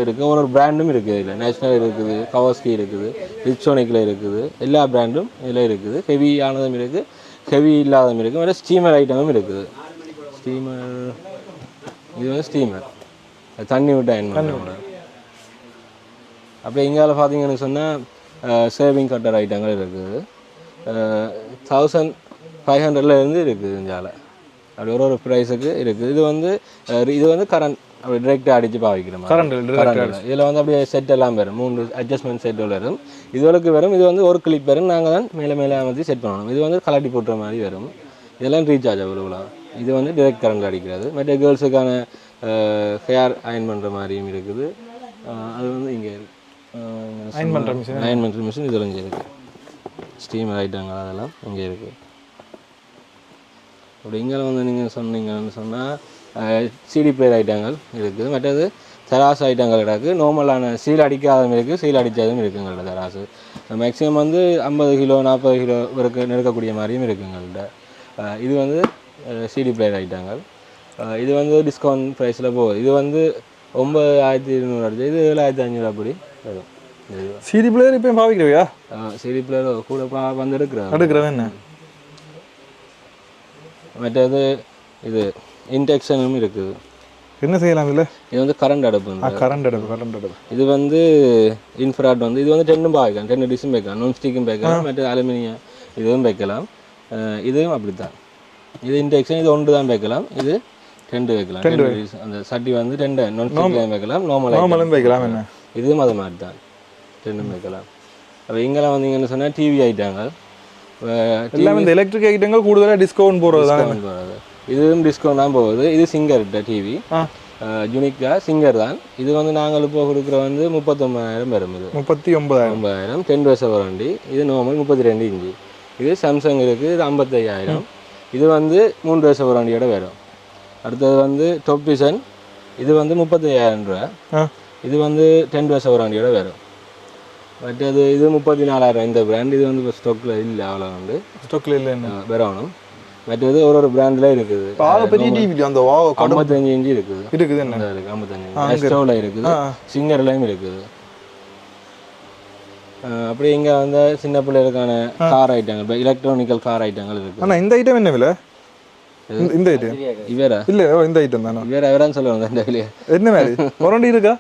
இருக்குது. ஒரு பிராண்டும் இருக்குது. இதில் நேஷ்னல் இருக்குது, கவர்ஸ்கி இருக்குது, ரிச்சோனிக்கில் இருக்குது. எல்லா பிராண்டும் இதில் இருக்குது. ஹெவி ஆனதும் இருக்குது, ஹெவி இல்லாததும் இருக்குது. வேறு ஸ்டீமர் ஐட்டமும் இருக்குது. ஸ்டீமர் இது வந்து ஸ்டீமர் தண்ணி விட்டு அயன் பண்ணுறாங்க. அப்படியே இங்கால பார்த்தீங்கன்னு சொன்னால் சேவிங் கட்டர் ஐட்டங்கள் இருக்குது. 1,500 இருந்து இருக்குது இங்கால. அப்படி ஒரு ப்ரைஸுக்கு இருக்குது. இது வந்து கரண்ட் அப்படி டிரெக்டாக அடித்து பாவிக்கிற மாதிரி கரண்ட் இதில் வந்து அப்படியே செட் எல்லாம் வரும் 3 அட்ஜஸ்ட்மெண்ட் செட் வரும் இதுகளுக்கு வரும் இது வந்து ஒரு கிளிப் வரும் நாங்கள் தான் மேலே அமர்த்தி செட் பண்ணணும் இது வந்து கலாட்டி போட்டுற மாதிரி வரும் இதெல்லாம் ரீசார்ஜபிள் இது வந்து டிரெக்ட் கரண்ட் அடிக்கிறது மற்ற கேர்ள்ஸுக்கான ஹேர் அயன் பண்ணுற மாதிரியும் இருக்குது அது வந்து இங்கே அயன் பண்ணுற மிஷின் இதில் இங்கே இருக்குது ஸ்டீமர் ஐட்டங்கள் அதெல்லாம் இங்கே இருக்குது அப்படி இங்கே வந்து நீங்கள் சொன்னீங்கன்னு சொன்னால் சிடி பிளேயர் ஐட்டங்கள் இருக்குது மற்றது தராசு ஐட்டங்கள் இருக்குது நார்மலான சீல் அடிக்காததும் இருக்குது சீல் அடித்ததும் இருக்குங்கள்ட்ட தராசு மேக்ஸிமம் வந்து 50 கிலோ 40 கிலோ வரைக்கும் நெருக்கக்கூடிய மாதிரியும் இருக்குங்கள்ட்ட இது வந்து சிடி பிளேயர் ஐட்டங்கள் இது வந்து டிஸ்கவுண்ட் ப்ரைஸில் போகுது இது வந்து 9200 அடிச்சு இது 7500 அப்படி வரும் சிடி பிளேயர் இப்போ பாவிக்கிறவையா சிடி பிளேயர் கூட வந்து எடுக்கிறவன் என்ன மற்றது இது இன்டெக்ஷனும் இருக்குது என்ன செய்யலாம் இதில் இது வந்து கரண்ட் அடுப்பு கரண்ட் அடுப்பு இது வந்து இன்ஃப்ராட் வந்து இது வந்து 2 பாய்க்கலாம் 2 டிஷ்ஷும் வைக்கலாம் நான் ஸ்டிக்கும் வைக்கலாம் மற்ற அலுமினியம் இதுவும் வைக்கலாம் இதுவும் அப்படி தான் இது இன்டெக்ஷன் இது 1 தான் வைக்கலாம் இது 2 வைக்கலாம் 2 அந்த சட்டி வந்து 2 நான் ஸ்டிக்லையும் வைக்கலாம் நார்மலும் வைக்கலாம் என்ன இதுவும் அது மாதிரி தான் 2 வைக்கலாம் அப்போ இங்கெல்லாம் வந்தீங்கன்னு சொன்னால் டிவி ஐட்டங்கள் எல்லாம் இந்த எலக்ட்ரிக் ஐட்டங்கள் கூடுதலாக டிஸ்கவுண்ட் போகிறது இதுவும் டிஸ்கவுண்ட் தான் போகுது இது சிங்கர் டிவி யூனிக்கா சிங்கர் தான் இது வந்து நாங்கள் இப்போ கொடுக்குற வந்து 39,000 வரும் இது 39,000 10 வருஷம் வாரண்டி இது நார்மல் 32 இன்ச்சு இது சாம்சங் இருக்குது இது 55,000 இது வந்து 3 வருஷம் வாரண்டியோட வரும் அடுத்தது வந்து டாப் விஷன் இது வந்து 35,000 ரூபா இது வந்து 10 வருஷம் வாரண்டியோட வரும் மற்றது இது 34,000 இந்த பிராண்ட் இது வந்து இப்போ ஸ்டாக்கில் இல்லை அவ்வளோ வந்து ஸ்டாக்கில் இல்லை வரணும் மற்றது ஒரு பிராண்டில் இருக்குது பெரிய டிவி அந்த 55 இன்ச்சு இருக்குது என்ன இருக்குது 55 எஸ்டோவில் இருக்குது சிங்கர்லையும் இருக்குது அப்படி இங்கே வந்து சின்ன பிள்ளைகளுக்கான கார் ஐட்டங்கள் இப்போ எலக்ட்ரானிக்கல் கார் ஐட்டங்கள் இருக்குது ஆனால் இந்த ஐட்டம் என்ன விலை இந்த ஐட்டம் இவரா இல்லை இந்த ஐட்டம் தானே இவரான்னு சொல்லுவாங்க இந்த விலையை என்ன மாதிரி வாரண்டி இருக்கா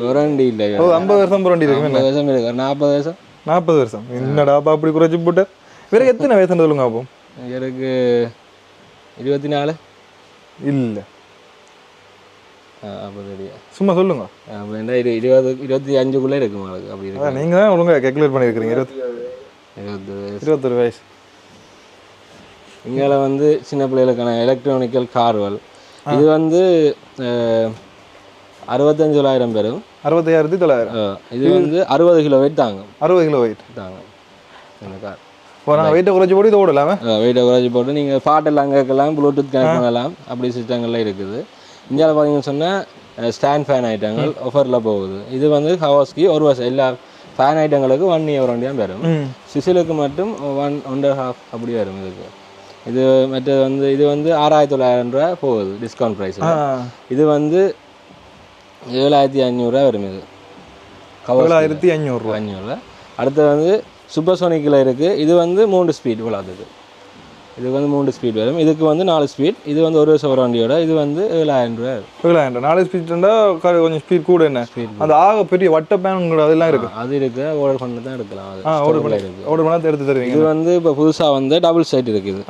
வாரண்டி இல்லை 50 வருஷம் வாரண்டி இருக்கு 50 வருஷம் இருக்கு 40 வருஷம் என்னடாப்பா அப்படி குறைச்சி போட்டு வேற எத்தனை வயசு சொல்லுங்க அப்போ எனக்கு 24 இல்லை அப்போ தெரியா சும்மா சொல்லுங்க அப்போ என்ன 25 இருக்கு உங்களுக்கு அப்படி இருக்கு நீங்கள் தான் ஒழுங்காக கேல்குலேட் பண்ணியிருக்கிறீங்க 21 வயசு இங்கே வந்து சின்ன பிள்ளைகளுக்கான எலக்ட்ரானிக்கல் கார்கள் இது வந்து 65,000 பெறும் 65,900 இது வந்து 60 கிலோ வெயிட் தாங்கும் 60 கிலோ வெயிட் தாங்கும் இந்த கார் வெயிட்டை குறைச்சி போட்டு இது ஓடலாமே வெயிட்டை குறைச்சி போட்டு நீங்கள் பாட்டெல்லாம் கேட்கலாம் ப்ளூடூத் கனெக்ட் பண்ணலாம் அப்படி சிஸ்டங்கள்லாம் இருக்குது இந்தியாவில் பார்த்தீங்கன்னு சொன்னால் ஸ்டாண்ட் ஃபேன் ஐட்டங்கள் ஆஃபரில் போகுது இது வந்து ஹவர்ஸ்க்கு 1 வருஷம் எல்லா ஃபேன் ஐட்டங்களுக்கு 1 இயர் வாரண்டியாக வரும் சிசிலுக்கு மட்டும் 1.5 அப்படி வரும் இதுக்கு இது மற்றது வந்து இது வந்து 6,900 ரூபா போகுது டிஸ்கவுண்ட் ப்ரைஸ் இது வந்து 7,500 வரும் இது 7,500 அடுத்தது வந்து சூப்பர்சோனிக்கில் இருக்குது இது வந்து 3 ஸ்பீட் விளாடுது இதுக்கு வந்து 3 ஸ்பீட் வரும் இதுக்கு வந்து 4 ஸ்பீட் இது வந்து 1 வருஷம் வாரண்டியோட இது வந்து 7,000 ரூபா 7,000 4 ஸ்பீட் இருந்தால் கொஞ்சம் ஸ்பீட் கூட என்ன ஸ்பீட் அந்த ஆக பெரிய வட்ட பேன் அதெல்லாம் இருக்குது அது இருக்குது ஆர்டர் பண்ணி தான் எடுக்கலாம் அது ஆர்டர் பண்ணால் எடுத்து தருவீங்க இது வந்து இப்போ புதுசாக வந்து டபுள் சைட் இருக்குது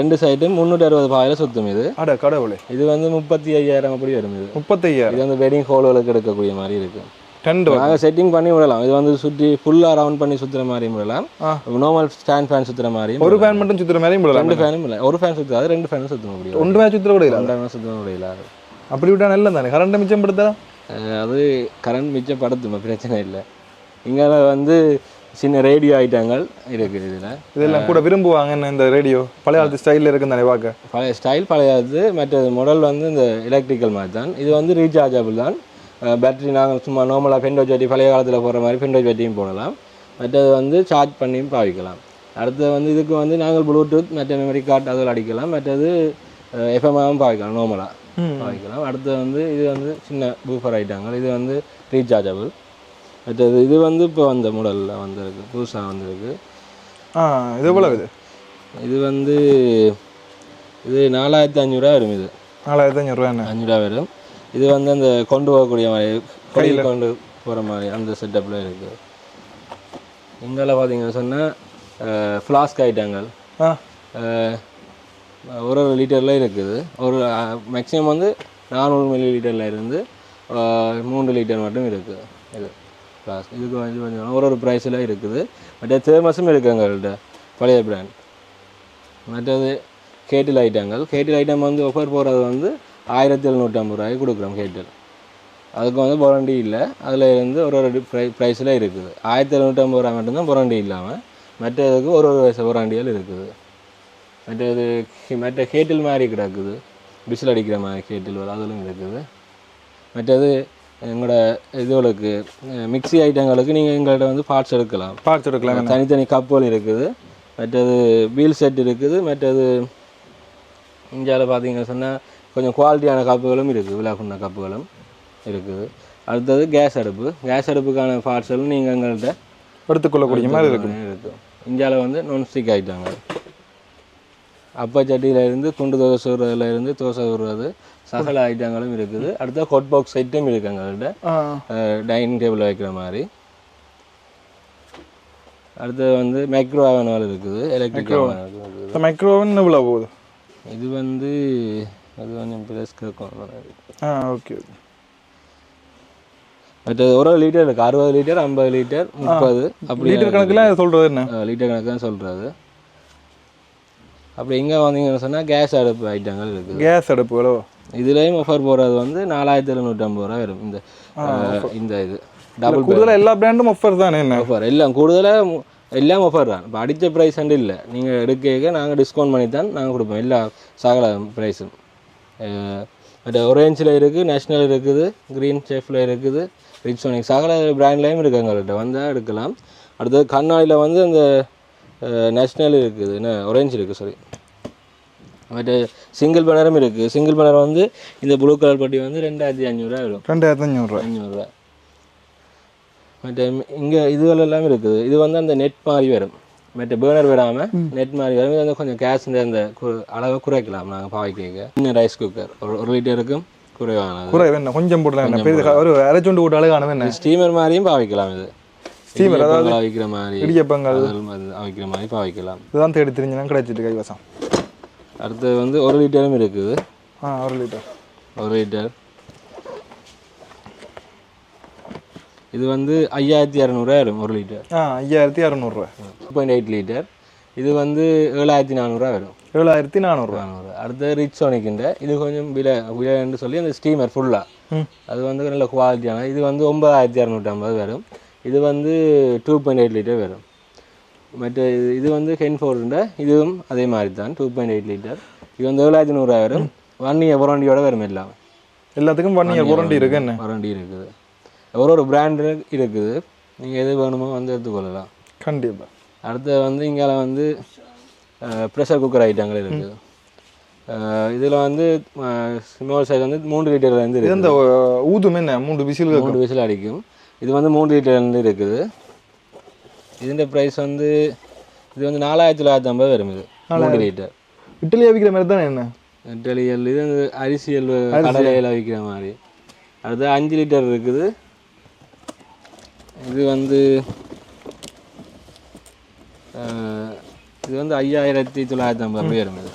2 சைட்டும் 360 பாயில் சுத்தம் இது கடவுளே இது வந்து 35,000 அப்படி வரும் இது 35,000 இது வந்து வெட்டிங் ஹோல்களுக்கு எடுக்கக்கூடிய மாதிரி இருக்குது டென்ட் நாங்கள் செட்டிங் பண்ணி விடலாம் இது வந்து சுற்றி ஃபுல்லாக ரவுண்ட் பண்ணி சுற்றுற மாதிரியும் விடலாம் நார்மல் ஸ்டாண்ட் ஃபேன் சுற்றுற மாதிரியும் ஒரு ஃபேன் மட்டும் சுற்றுற மாதிரியும் விடலாம் 2 ஃபேனும் இல்லை ஒரு ஃபேன் சுற்றாது 2 ஃபேனும் சுற்ற முடியும் 1 ஃபேன் சுற்றுற கூட இல்லை 2 ஃபேன் சுற்ற முடியல அப்படி விட்டா நல்ல தானே கரண்ட்டை மிச்சப்படுத்தா அது கரண்ட் மிச்சப்படுத்தும் பிரச்சனை இல்லை இங்கே வந்து சின்ன ரேடியோ ஐட்டங்கள் இருக்குது இதெல்லாம் கூட விரும்புவாங்க என்ன இந்த ரேடியோ பழைய காலத்து ஸ்டைலில் இருக்குது தானே பார்க்க பழைய ஸ்டைல் பழையாது மற்ற மாடல் வந்து இந்த எலக்ட்ரிக்கல் மாதிரி தான் இது வந்து ரீசார்ஜபிள் தான் பேட்டரி நாங்கள் சும்மா நார்மலாக பென்ட்ரைவ் பேட்டரி பழைய காலத்தில் போகிற மாதிரி பென்ட்ரைவ் பேட்டரியும் போடலாம் மற்றது வந்து சார்ஜ் பண்ணியும் பாவிக்கலாம் அடுத்தது வந்து இதுக்கு வந்து நாங்கள் ப்ளூடூத் மற்ற மெமரி கார்டு அதில் அடிக்கலாம் மற்றது எஃப்எம்ஆவும் பாவிக்கலாம் நார்மலாக பாவிக்கலாம் அடுத்தது வந்து இது வந்து சின்ன பூஃபர் ஐட்டங்கள் இது வந்து ரீசார்ஜபிள் மற்றது இது வந்து இப்போ வந்த மாடலில் வந்திருக்கு புதுசாக வந்திருக்கு இது எவ்வளோ இது வந்து இது 4,500 வரும் இது 4,500 500 வரும் இது வந்து அந்த கொண்டு போகக்கூடிய மாதிரி கையில் கொண்டு போகிற மாதிரி அந்த செட்டப்பில் இருக்குது இங்கெல்லாம் பார்த்தீங்கன்னா சொன்னால் ஃப்ளாஸ்க் ஐட்டங்கள் ஒரு லிட்டரில் இருக்குது ஒரு மேக்ஸிமம் வந்து 400 மில்லிலிட்டரில் இருந்து 3 லிட்டர் மட்டும் இருக்குது. இது கிளாஸ் இதுக்கு வந்து கொஞ்சம் ஒரு ப்ரைஸில் இருக்குது. மற்ற தேர்மஸும் இருக்குது எங்கள்கிட்ட பழைய பிராண்ட். மற்றது கேட்டில் ஐட்டங்கள். கேட்டில் ஐட்டம் வந்து ஆஃபர் போகிறது வந்து 1750 ரூபாய்க்கு கொடுக்குறோம் கேட்டில். அதுக்கு வந்து வாரண்டி இல்லை. அதில் இருந்து ஒரு ப்ரைஸில் இருக்குது. 1750 ரூபா மட்டும்தான் வாரண்டி இல்லாமல், மற்றதுக்கு ஒரு வயசு வாரண்டிகள் இருக்குது. மற்ற கேட்டில் மாதிரி கிடக்குது, விசில் அடிக்கிற மாதிரி கேட்டில் அதிலும் இருக்குது. மற்றது எங்களோட இதுகளுக்கு மிக்ஸி ஐட்டங்களுக்கு நீங்கள் எங்கள்கிட்ட வந்து பார்ட்ஸ் எடுக்கலாம். தனித்தனி கப்புகள் இருக்குது. மற்றது வீல் செட் இருக்குது. மற்றது இந்தியாவில் பார்த்தீங்கன்னு சொன்னால் கொஞ்சம் குவாலிட்டியான கப்புகளும் இருக்குது, விழாக்குண்ட கப்புகளும் இருக்குது. அடுத்தது கேஸ் அடுப்புக்கான பார்ட்ஸும் நீங்கள் எங்கள்கிட்ட எடுத்துக்கொள்ளக்கூடிய மாதிரி இருக்குது. இந்தியாவில் வந்து நான்ஸ்டிக் ஐட்டங்கள், அப்பச்சட்டியிலேருந்து குண்டு தோசை சுடுறதுலேருந்து தோசை விடுறது சகல ஐட்டங்களும் இருக்குது. அடுத்த ஹாட் பாக்ஸ் ஐட்டம் இருக்குது எங்கள்கிட்ட, டைனிங் டேபிள் வைக்கிற மாதிரி. அடுத்தது வந்து மைக்ரோ ஓவன் இருக்குது, எலக்ட்ரிக் ஓவன் இருக்குது. மைக்ரோ ஓவன் எவ்வளோ போகுது? இது வந்து அது கொஞ்சம் ப்ளஸ்க்கு ஓகே. மற்றது ஒரு லிட்டர் இருக்குது, 60 லிட்டர், 50 லிட்டர், 30 அப்படி லிட்டர் கணக்குலாம் சொல்கிறது என்ன? லிட்டர் கணக்கு தான் சொல்கிறது. அப்படி இங்கே வந்தீங்கன்னு சொன்னால் கேஸ் அடுப்பு ஐட்டங்கள் இருக்குது. கேஸ் அடுப்புகளோ இதுலேயும் ஆஃபர் போகிறது வந்து 4750 ரூபா வரும். இந்த இது டபுள் கூடுதலாக எல்லா பிராண்டும் ஆஃபர் தானே? என்ன ஆஃபர் எல்லாம் கூடுதலாக எல்லாம் ஆஃபர் தான். இப்போ அடித்த ப்ரைஸ் அண்டு இல்லை, நீங்கள் எடுக்க நாங்கள் டிஸ்கவுண்ட் பண்ணி தான் நாங்கள் கொடுப்போம் எல்லா சகல ப்ரைஸும். மற்ற ஒரேஞ்சில் இருக்குது, நேஷ்னல் இருக்குது, க்ரீன் ஷெஃபில் இருக்குது, ரிக்ஸோனிக் சகல பிராண்ட்லேயும் இருக்குது எங்கள்கிட்ட வந்தால் எடுக்கலாம். அடுத்தது கண்ணாடியில் வந்து அந்த நேஷ்னல் இருக்குது, என்ன ஒரேஞ்ச் இருக்குது, சாரி. மற்ற சிங்கிள் பேனரும் இருக்குது. சிங்கிள் பேனர் வந்து இந்த ப்ளூ கலர் பட்டி வந்து 2500 வரும். 2500. மற்ற இங்கே இதுகள் எல்லாம் இருக்குது. இது வந்து அந்த நெட் மாதிரி வரும், மற்ற பேனர் விடாமல் நெட் மாதிரி வரும். இது வந்து கொஞ்சம் கேஸ் அந்த அளவை குறைக்கலாம் நாங்கள் பாவிக்க. இன்னும் ரைஸ் குக்கர் 1 லிட்டருக்கும் குறைவானது, கொஞ்சம் போடலாம், ஒரு அரைச்சுண்டு போட்டு அழகான ஸ்டீமர் மாதிரியும் பாவிக்கலாம். இது ஸ்டீமர் அதாவது அவிக்கிற மாதிரி, இடியப்பங்கள் அவிக்கிற மாதிரி பாவிக்கலாம். இதுதான் தேடி தெரிஞ்சுனா கிடைச்சிட்டு கைவசம். அடுத்தது வந்து 1 லிட்டரும் இருக்குது. 1 லிட்டர் இது வந்து 5200 வரும் 1 லிட்டர். 5200 2.8 லிட்டர். இது வந்து 7400 வரும். 7400. அடுத்த ரிக்ஸோனிக்கின்ற இது கொஞ்சம் விலைன்னு சொல்லி அந்த ஸ்டீமர் ஃபுல்லாக அது வந்து நல்ல குவாலிட்டியான. இது வந்து 9250 வரும். இது வந்து 2.8 லிட்டர் வரும். மற்ற இது வந்து ஹென்ஃபோர்டுன்ற இதுவும் அதே மாதிரி தான் 2.8 லிட்டர். இது வந்து 7500 வரும். 1 இயர் வாரண்டியோட வரும். எல்லாத்துக்கும் 1 இயர் வாரண்டி இருக்குது. என்ன வாரண்டி இருக்குது, ஒரு பிராண்டு இருக்குது. நீங்கள் எது வேணுமோ வந்து எடுத்துக்கொள்ளலாம் கண்டிப்பாக. அடுத்து வந்து இங்கே வந்து ப்ரெஷர் குக்கர் ஐட்டங்கள் இருக்குது. இதில் வந்து ஸ்மால் சைஸ் வந்து 3 லிட்டர்லேருந்து இருக்குது. இந்த ஊதுமே என்ன 3 விசில் அடிக்கும். இது வந்து 3 லிட்டர்லேருந்து இருக்குது. இதுன்ற ப்ரைஸ் வந்து இது வந்து 4950 வரும். இது 3 லிட்டர். இட்லி அவிக்கிற மாதிரி தானே? என்ன இட்லியல் இது வந்து அரிசியல் கடலையில் அவிக்கிற மாதிரி. அடுத்து 5 லிட்டர் இருக்குது. இது வந்து 5950 வரும். இது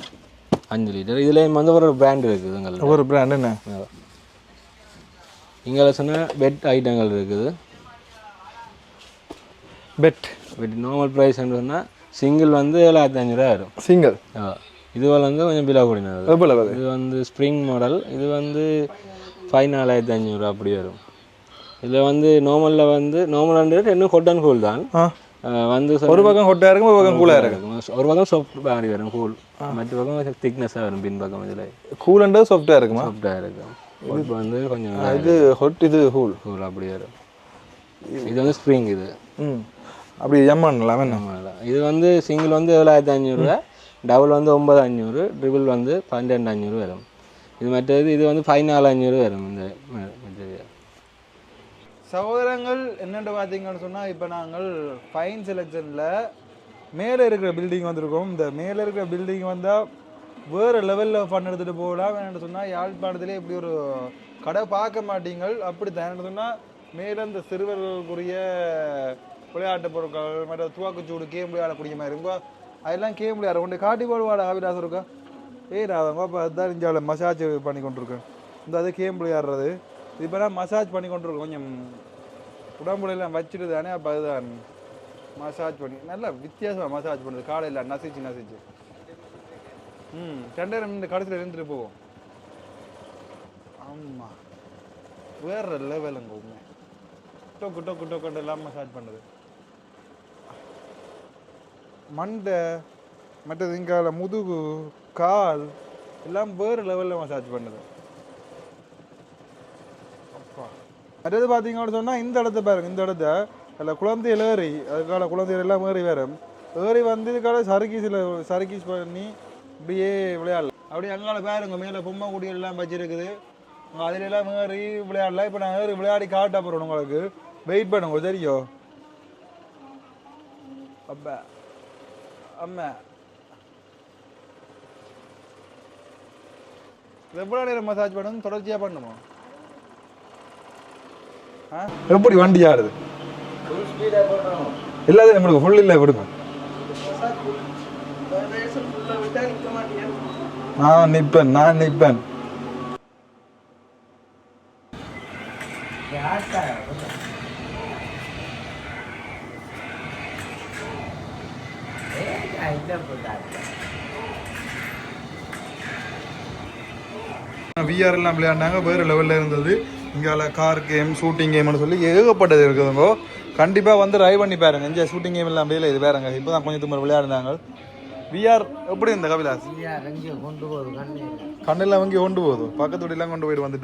5 லிட்டர். இதுலேயும் வந்து ஒரு பிராண்ட் இருக்குது எங்களுக்கு. ஒரு பிராண்ட் என்ன இங்கே சொன்னால் பெட் ஐட்டங்கள் இருக்குது. பெட் நார்மல் ப்ரைஸ் சொன்னால் சிங்கிள் வந்து 7500 வரும். சிங்கிள் இதுவரை வந்து கொஞ்சம் பிலா கூடினது. இது வந்து ஸ்ப்ரிங் மாடல். இது வந்து 4500 அப்படி வரும். இதில் வந்து நார்மலில் வந்து நார்மல் இன்னும் ஹாட் அண்ட் கூல் தான் வந்து ஒரு பக்கம் ஹாட்டாக இருக்கும், ஒரு பக்கம் கூலாக இருக்கும். ஒரு பக்கம் சாஃப்ட் மாதிரி வரும் கூல், மற்ற பக்கம் திக்னஸாக வரும். பின் பக்கம் இதில் கூலண்டது சாஃப்டாக இருக்குமா? சாஃப்டாக இருக்கும். இப்போ வந்து கொஞ்சம் இது ஹாட், இது கூல் அப்படி வரும். இது வந்து ஸ்ப்ரிங். இது அப்படி ஜம்மான்லாம் இது வந்து சிங்கிள் வந்து 7500, டபுள் வந்து 9500, ட்ரிபிள் வந்து 12500 வரும். இது மற்றது இது வந்து 14500 வரும். இந்த மெட்டீரியல் சகோதரங்கள் என்னென்று பார்த்தீங்கன்னு சொன்னால், இப்போ நாங்கள் ஃபைன் செலெக்ஷனில் மேலே இருக்கிற பில்டிங் வந்திருக்கோம். இந்த மேலே இருக்கிற பில்டிங் வந்தால் வேறு லெவலில் ஃபன் எடுத்துகிட்டு போகலாம். என்னென்னு சொன்னால் யாழ்ப்பாணத்திலே இப்படி ஒரு கடை பார்க்க மாட்டீங்கள். அப்படி தான் என்னென்னு சொன்னால் மேலே இந்த சிறுவர்களுக்குரிய விளையாட்டு பொருட்கள், மற்ற துவாக்குச்சூடு, கேம் விளையாடக்கூடிய மாதிரி இருக்கும். அதெல்லாம் கேம் விளையாட கொண்டு காட்டி போடுவாடா ஹாபிடாஸ் இருக்கா. நான் பாப்பா அதுதான் இந்தியாவில் மசாஜ் பண்ணி கொண்டிருக்கேன். இந்த அது கேம் விளையாடுறது இப்போ தான் மசாஜ் பண்ணி கொண்டு இருக்கோம் கொஞ்சம் உடம்புலாம் வச்சுட்டு தானே அப்போ அதுதான் மசாஜ் பண்ணி நல்லா வித்தியாசமாக மசாஜ் பண்ணுறது காலையில் நசிச்சு ரெண்டாயிரம் இந்த கடைசியில் இருந்துட்டு போவோம் ஆமாம் வேற லெவலுங்க உண்மை டொக்கு எல்லாம் மசாஜ் பண்ணுது மண்டை மற்றது இங்கால முதுகு கால் எல்லாம் வேறு லெவலில் மசாஜ் பண்ணுது அப்பா மற்றது பார்த்தீங்கன்னு சொன்னால் இந்த இடத்த பாருங்க இந்த இடத்த அதில் குழந்தைகள் ஏறி அதுக்கால குழந்தைகள் எல்லாம் ஏறி வேறும் ஏறி வந்து இதுக்கால சறுக்கீஸ் பண்ணி இப்படியே விளையாடலாம் அப்படியே அங்கால பாருங்க மேலே பொம்மை குடிகள் எல்லாம் வச்சிருக்குது அதில் எல்லாம் ஏறி விளையாடலாம் இப்போ நான் ஏறி விளையாடி காட்ட போகிறோம் உங்களுக்கு வெயிட் பண்ணுங்க தெரியும் அப்பா அம்மா எவ்வளோ நேரம் மசாஜ் பண்ணணும் தொடர்ச்சியாக பண்ணுமா எப்படி வண்டி ஆடுது எல்லாத்தையும் நம்மளுக்கு ஃபுல் இல்லை விடுங்க நான் நிற்பேன் விஆர் எல்லாம் விளையாடினாங்க வேறு லெவலில் இருந்தது இங்கால கார் கேம் ஷூட்டிங் கேம்னு சொல்லி ஏகப்பட்டது இருக்குதுங்கோ கண்டிப்பாக வந்து ட்ரை பண்ணி பாருங்க இங்கே ஷூட்டிங் கேம் எல்லாம் அப்படியே இது வேறுங்க இப்போ தான் கொஞ்சம் தும்பர் விளையாடினாங்க விஆர் எப்படி இந்த கபிலாஸ் கண்ணெல்லாம் வங்கி கொண்டு போகுது பக்கத்து வீடெல்லாம் கொண்டு போயிட்டு வந்துட்டேன்